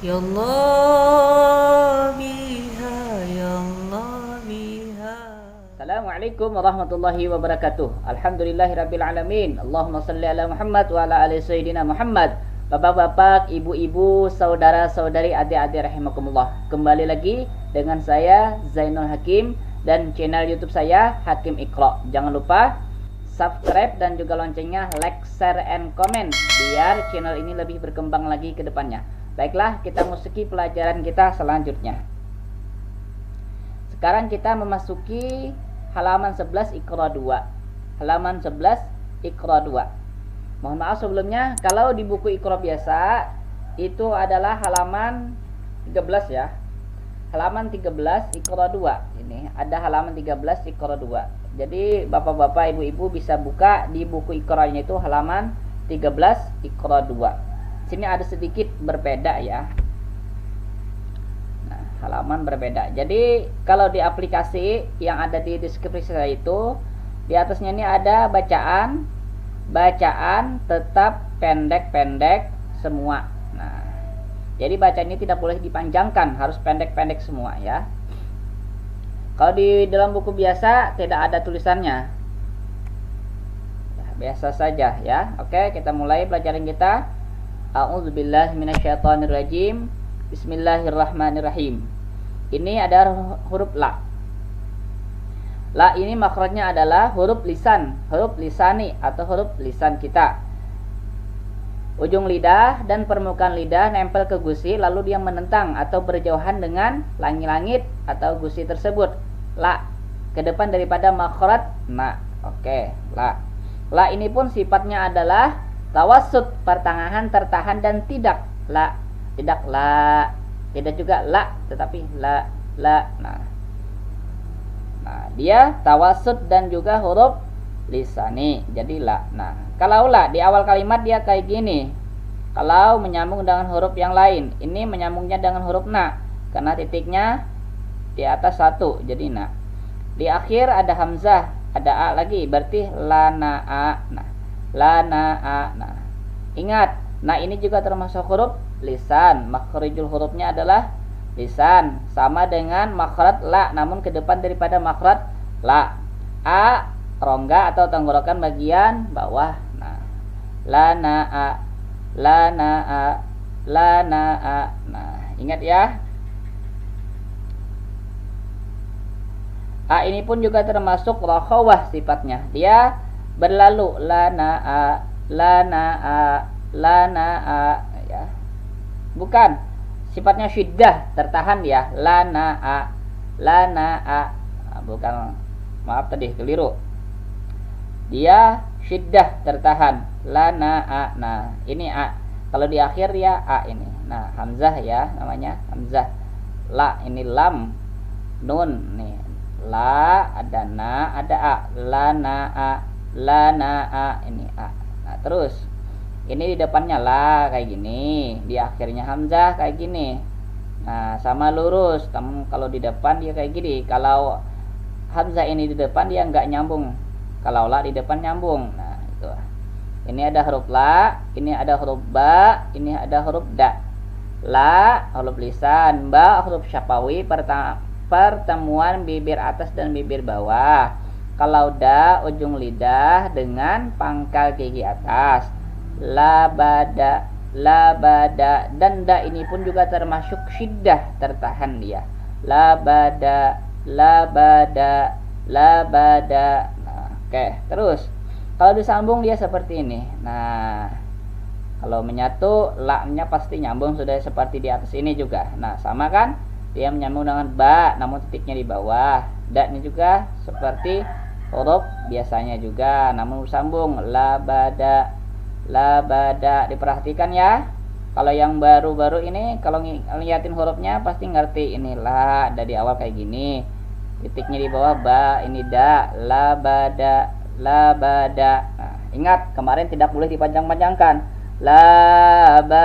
Ya Allah biha, ya Allah biha. Assalamualaikum warahmatullahi wabarakatuh. Alhamdulillahirabbil alamin. Allahumma shalli ala Muhammad wa ala ali sayyidina Muhammad. Bapak-bapak, ibu-ibu, saudara-saudari, adik-adik rahimakumullah. Kembali lagi dengan saya Zainul Hakim dan channel YouTube saya Hakim Iqra. Jangan lupa subscribe dan juga loncengnya, like, share, and comment biar channel ini lebih berkembang lagi ke depannya. Baiklah, kita masuki pelajaran kita selanjutnya. Sekarang kita memasuki halaman 11 Iqra 2. Halaman 11 Iqra 2. Mohon maaf sebelumnya, kalau di buku Iqra biasa itu adalah halaman 13 ya. Halaman 13 Iqra 2. Ini ada halaman 13 Iqra 2. Jadi bapak-bapak, ibu-ibu bisa buka di buku Iqra-nya itu halaman 13 Iqra 2. Sini ada sedikit berbeda ya. Halaman berbeda. Jadi kalau di aplikasi yang ada di deskripsi saya itu, di atasnya ini ada bacaan tetap pendek-pendek semua. Nah, jadi bacaan ini tidak boleh dipanjangkan, harus pendek-pendek semua ya. Kalau di dalam buku biasa tidak ada tulisannya, ya, biasa saja ya. Oke, kita mulai pelajaran kita. A'udzubillahi minasyaitonirrajim. Bismillahirrahmanirrahim. Ini ada huruf la. La ini makhrajnya adalah huruf lisan, huruf lisani atau huruf lisan kita. Ujung lidah dan permukaan lidah nempel ke gusi, lalu dia menentang atau berjauhan dengan langit-langit atau gusi tersebut. La ke depan daripada makhraj na. Oke, la. La ini pun sifatnya adalah tawassut, pertengahan, tertahan dan tidak. La, tidak la. Tidak juga la, tetapi la. Nah, dia tawassut dan juga huruf lisani. Jadi la. Nah, kalau la di awal kalimat dia kayak gini. Kalau menyambung dengan huruf yang lain, ini menyambungnya dengan huruf na karena titiknya di atas satu. Jadi na. Di akhir ada hamzah, ada a lagi, berarti la na a. Nah, la na a. Nah, ingat, nah ini juga termasuk huruf lisan. Makhrijul hurufnya adalah lisan, sama dengan makhraj la, namun ke depan daripada makhraj la. A rongga atau tenggorokan bagian bawah. Nah, la na a, la na a, la na a. Nah, ingat ya. A ini pun juga termasuk rakhawah sifatnya. Dia berlalu, la na a, la na a, la na a ya. Bukan, sifatnya syiddah, tertahan ya. La na a, la na a. Nah, bukan, maaf tadi keliru. Dia syiddah, tertahan. La na a. Nah, ini a. Kalau di akhir ya a ini. Nah, hamzah ya namanya, hamzah. La ini lam. Nun nih. La ada na, ada a. La na a, la na a, ini a. Nah, terus ini di depannya la kayak gini, di akhirnya hamzah kayak gini. Nah, sama lurus. Kalau di depan dia kayak gini. Kalau hamzah ini di depan dia nggak nyambung. Kalau la di depan nyambung. Nah, itu. Ini ada huruf la, ini ada huruf ba, ini ada huruf da. La huruf lisan, ba huruf syafawi, pertemuan bibir atas dan bibir bawah. Kalau da ujung lidah dengan pangkal gigi atas. Labada, labada, dan da ini pun juga termasuk syiddah, tertahan dia. Labada, labada, labada. Nah, oke, terus kalau disambung dia seperti ini. Nah, kalau menyatu la-nya pasti nyambung, sudah seperti di atas ini juga. Nah, sama kan? Dia menyambung dengan ba, namun titiknya di bawah. Da ini juga seperti huruf biasanya juga, namun bersambung. Labada, labada. Diperhatikan ya. Kalau yang baru-baru ini kalau ngeliatin hurufnya pasti ngerti. Ini la, ada di awal kayak gini, titiknya di bawah ba, ini da. Labada, labada. Nah, ingat kemarin tidak boleh dipanjang-panjangkan. Labada.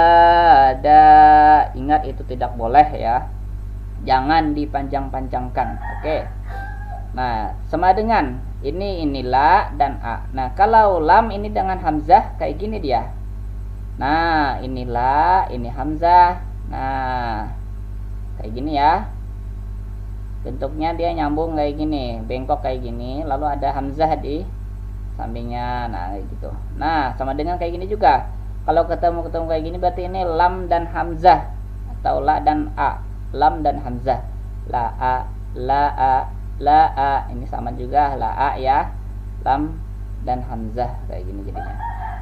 Ingat itu tidak boleh ya. Jangan dipanjang-panjangkan. Oke. Nah, sama dengan ini la dan a. Nah, kalau lam ini dengan hamzah kayak gini dia. Nah, ini la, ini hamzah. Nah, kayak gini ya. Bentuknya dia nyambung kayak gini, bengkok kayak gini, lalu ada hamzah di sampingnya. Nah, kayak gitu. Nah, sama dengan kayak gini juga. Kalau ketemu kayak gini berarti ini lam dan hamzah atau la dan a. Lam dan hamzah. La a, la a, la a. Ini sama juga la a ya. Lam dan hamzah kayak gini jadinya.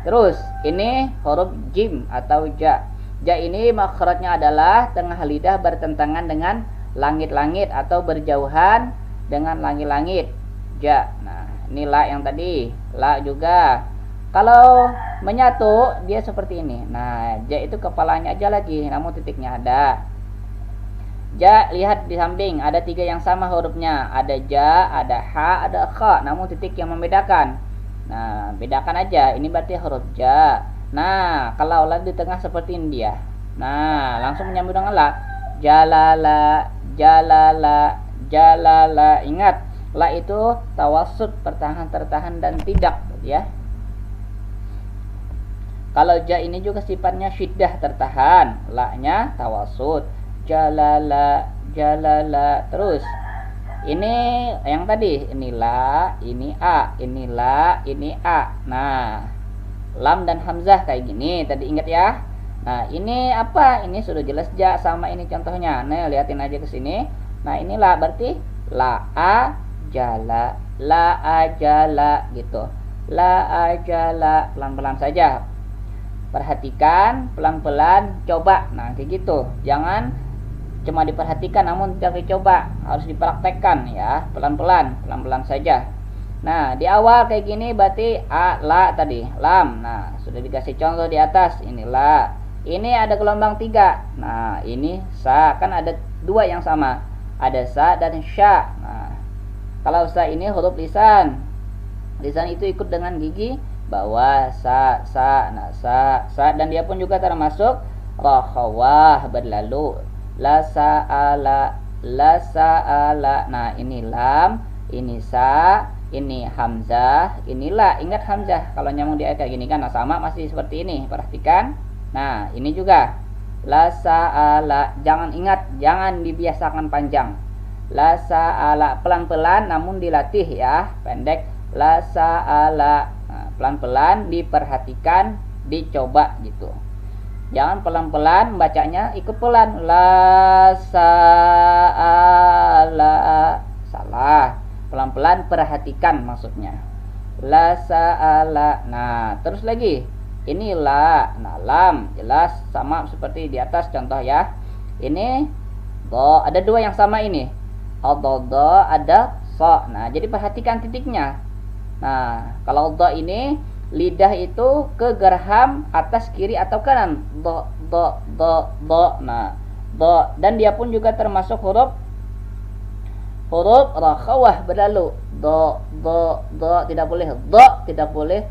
Terus, ini huruf jim atau ja. Ja ini makhrajnya adalah tengah lidah bertentangan dengan langit-langit atau berjauhan dengan langit-langit. Ja. Nah, ini la yang tadi. La juga. Kalau menyatu dia seperti ini. Nah, ja itu kepalanya aja lagi, namun titiknya ada. Ja, lihat di samping ada 3 yang sama hurufnya. Ada ja, ada ha, ada kha, namun titik yang membedakan. Nah, bedakan aja. Ini berarti huruf ja. Nah, kalau la di tengah seperti ini dia. Nah, langsung menyambung dengan la. Jalala, jalala, jalala. Ingat, la itu tawassut, tertahan dan tidak, ya. Kalau ja ini juga sifatnya syiddah, tertahan. La-nya tawassut. Jalala, jalala. Terus ini yang tadi, ini la, ini a, ini la, ini a. Nah, lam dan hamzah kayak gini. Tadi ingat ya. Nah, ini apa? Ini sudah jelas ja sama ini contohnya. Nah, lihatin aja ke sini. Nah, ini la berarti la a jala, la a jala gitu. La a jala, pelan-pelan saja. Perhatikan, pelan-pelan, coba. Nah, kayak gitu. Jangan cuma diperhatikan namun tidak dicoba, harus dipraktekkan ya, pelan-pelan, pelan-pelan saja. Nah, di awal kayak gini berarti a, la tadi, lam. Nah, sudah dikasih contoh di atas. Ini la. Ini ada gelombang 3. Nah, ini sa, kan ada 2 yang sama. Ada sa dan sya. Nah, kalau sa ini huruf lisan. Lisan itu ikut dengan gigi bawah, sa. Nah, sa, dan dia pun juga termasuk rakhawah, berlalu. La sa'ala, la sa'ala. Nah, ini lam, ini sa, ini hamzah, ini la. Ingat hamzah kalau nyambung dia kayak gini kan. Nah, sama masih seperti ini. Perhatikan. Nah, ini juga la sa'ala. Jangan dibiasakan panjang. La sa'ala, pelan-pelan namun dilatih ya, pendek. La sa'ala. Nah, pelan-pelan, diperhatikan, dicoba gitu. Jangan pelan-pelan bacanya ikut pelan. La sa'ala. Salah. Pelan-pelan perhatikan maksudnya. La sa'ala. Nah, terus lagi. Ini la. Nah, lam jelas sama seperti di atas contoh ya. Ini do, ada 2 yang sama ini. Do, ada so. Nah, jadi perhatikan titiknya. Nah, kalau do ini lidah itu ke geraham atas, kiri atau kanan. Do. Nah, do, dan dia pun juga termasuk huruf rakhawah, berlalu. Do, tidak boleh do, tidak boleh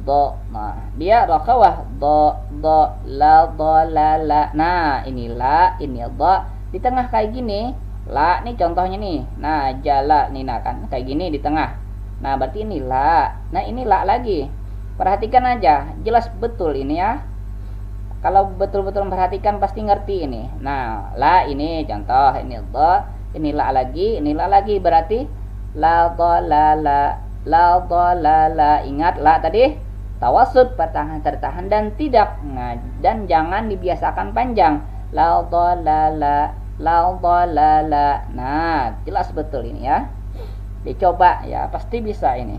do. Nah, dia rakhawah. Do, la, la. Nah, ini la, ini do. Di tengah kayak gini, la nih contohnya nih. Nah, jala nih, nah kan kayak gini di tengah. Nah, berarti ini la. Nah, ini la lagi. Perhatikan aja, jelas betul ini ya. Kalau betul-betul memperhatikan pasti ngerti ini. Nah, la ini contoh, ini do, ini la lagi, ini la lagi, berarti la do la la, la do la la. Ingat la tadi tawassut, tertahan dan tidak. Nah, dan jangan dibiasakan panjang. La do la la, la do la la. Nah, jelas betul ini ya. Dicoba ya, pasti bisa ini.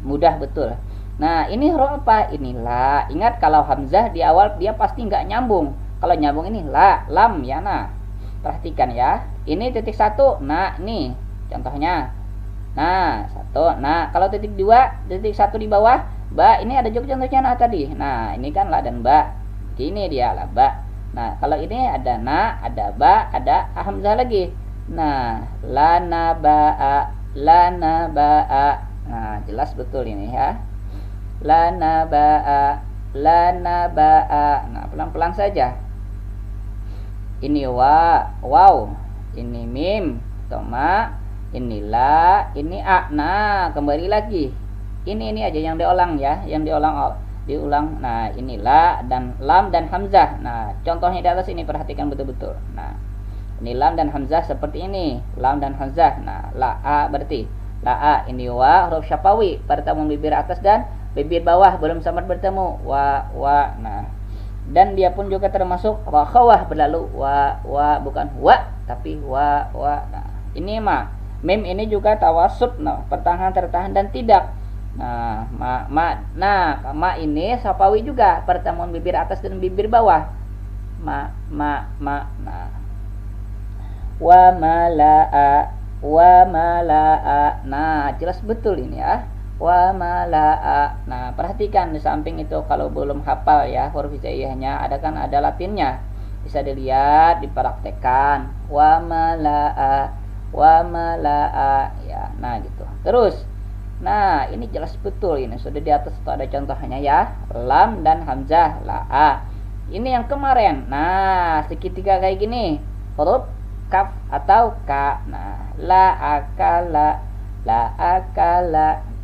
Mudah betul. Nah, ini huruf apa? Ini la. Ingat kalau hamzah di awal dia pasti nggak nyambung. Kalau nyambung ini la, lam ya. Nah, perhatikan ya. Ini titik 1. Nah, nih contohnya. Nah, 1. Nah, kalau titik 2, titik 1 di bawah, ba, ini ada juga contohnya nah tadi. Nah, ini kan la dan ba. Gini dia la ba. Nah, kalau ini ada na, ada ba, ada hamzah lagi. Nah, la na ba, la na ba. Nah, jelas betul ini ya. La na ba, la na ba. Nah, pelan-pelan saja. Ini wa, waw. Ini mim, toma. Ini la, ini a. Nah, kembali lagi. Ini aja yang diulang ya, yang diulang diulang. Nah, ini la dan lam dan hamzah. Nah, contohnya di atas ini perhatikan betul-betul. Nah, ini lam dan hamzah seperti ini, lam dan hamzah. Nah, la a berarti la a, ini wa huruf syafawi, bertemu bibir atas dan bibir bawah belum sempat bertemu, wa. Nah, dan dia pun juga termasuk rakhawah, berlalu wa bukan wa tapi wa. Nah, ini mim ini juga tawasud, nah pertahan tertahan dan tidak. Nah, ma ini syafawi juga, pertemuan bibir atas dan bibir bawah. Nah, wa mala'a. Nah, jelas betul ini ya. Wa mala'a. Nah, perhatikan di samping itu kalau belum hafal ya huruf hijaiyahnya, ada latinnya. Bisa dilihat, dipraktekkan. Wa mala'a ya. Nah, gitu. Terus, nah, ini jelas betul ini. Sudah di atas itu ada contohnya ya. Lam dan hamzah, la'a. Ini yang kemarin. Nah, segitiga kayak gini. Huruf kaf atau ka. Nah, la akala.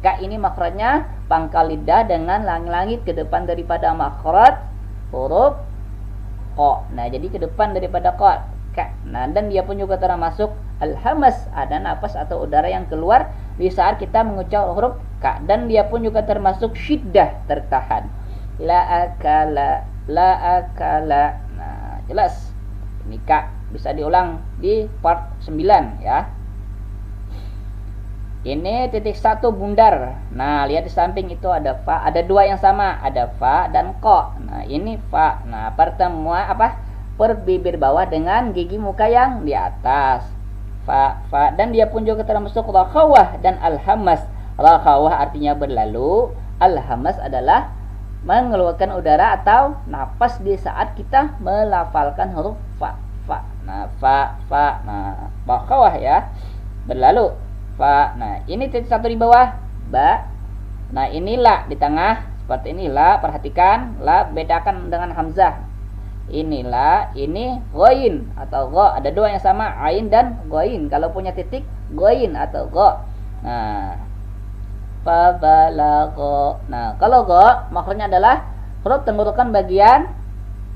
Ka ini makhrajnya pangkal lidah dengan langit-langit ke depan daripada makhraj huruf qa. Nah, jadi ke depan daripada qa. Ka. Nah, dan dia pun juga termasuk al-hamas, ada napas atau udara yang keluar di saat kita mengucap huruf ka, dan dia pun juga termasuk syiddah, tertahan. La akala. Nah, jelas. Ini ka bisa diulang di part 9 ya. Ini titik 1 bundar. Nah, lihat di samping itu ada fa, ada dua yang sama, ada fa dan ko. Nah, ini fa. Nah, pertemuan per bibir bawah dengan gigi muka yang di atas. Fa dan dia pun juga termasuk rakhawah dan alhamas. Rakhawah artinya berlalu, alhamas adalah mengeluarkan udara atau napas di saat kita melafalkan huruf fa. Nah, fa. Nah, rakhawah ya, berlalu. Fa. Nah, ini titik 1 di bawah, ba. Nah, ini la di tengah, seperti ini la. Perhatikan, la bedakan dengan hamzah. Ini la, ini ghain atau gha. Ada dua yang sama, ain dan ghain. Kalau punya titik, ghain atau gha. Nah, fa balagha. Nah, kalau gha makhrajnya adalah huruf tenggorokan bagian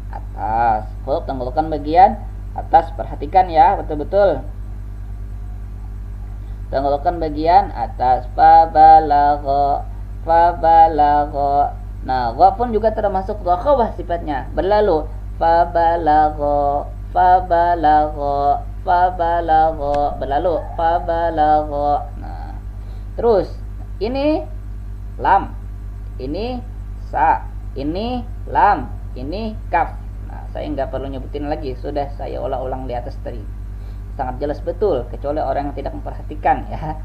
atas. Huruf tenggorokan bagian atas. Perhatikan ya, betul-betul. Tenggorokan bagian atas. Fa balagha. Nah, gha pun juga termasuk rakhawah sifatnya, berlalu. Fa balagha. Berlalu. Fa balagha. Nah, terus ini lam, ini sa, ini lam, ini kaf. Nah, saya nggak perlu nyebutin lagi, sudah saya ulang di atas tadi. Sangat jelas betul, kecuali orang yang tidak memperhatikan ya.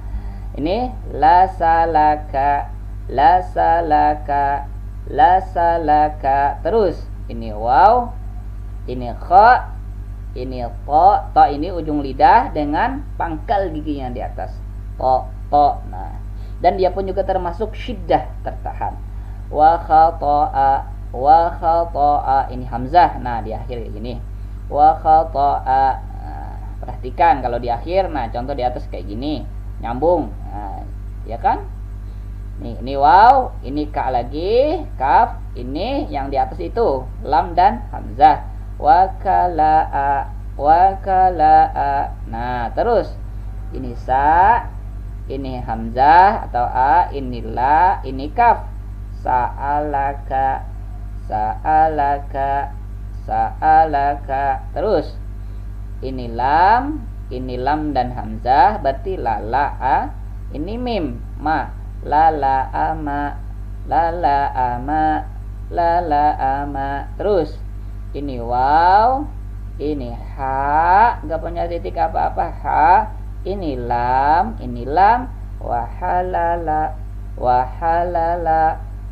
Ini la salaka. Terus ini waw, ini kha, ini ta ini ujung lidah dengan pangkal giginya di atas. Ta. Nah, dan dia pun juga termasuk syiddah, tertahan. Wa khata'a, ini hamzah. Nah, di akhir gini. Wa khata'a. Perhatikan kalau di akhir, nah contoh di atas kayak gini, nyambung. Nah, ya kan? Ini waw, ini ka lagi, kaf, ini yang di atas itu lam dan hamzah. Wakala'a. Nah, terus ini sa, ini hamzah atau a, ini la, ini kaf. Sa'alaka. Terus ini lam dan hamzah, berarti la a. Ini mim, ma, la ama. Terus ini waw, ini ha, enggak punya titik apa-apa, ha. Ini lam,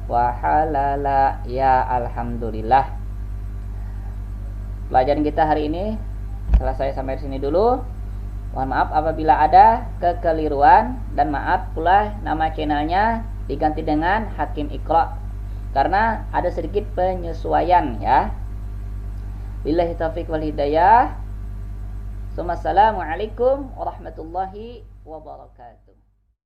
wahalala. Ya, alhamdulillah. Pelajaran kita hari ini selesai sampai sini dulu. Mohon maaf apabila ada kekeliruan, dan maaf pula nama channelnya diganti dengan Hakim Iqra karena ada sedikit penyesuaian ya. Billahi taufiq wal hidayah. Assalamualaikum warahmatullahi wabarakatuh.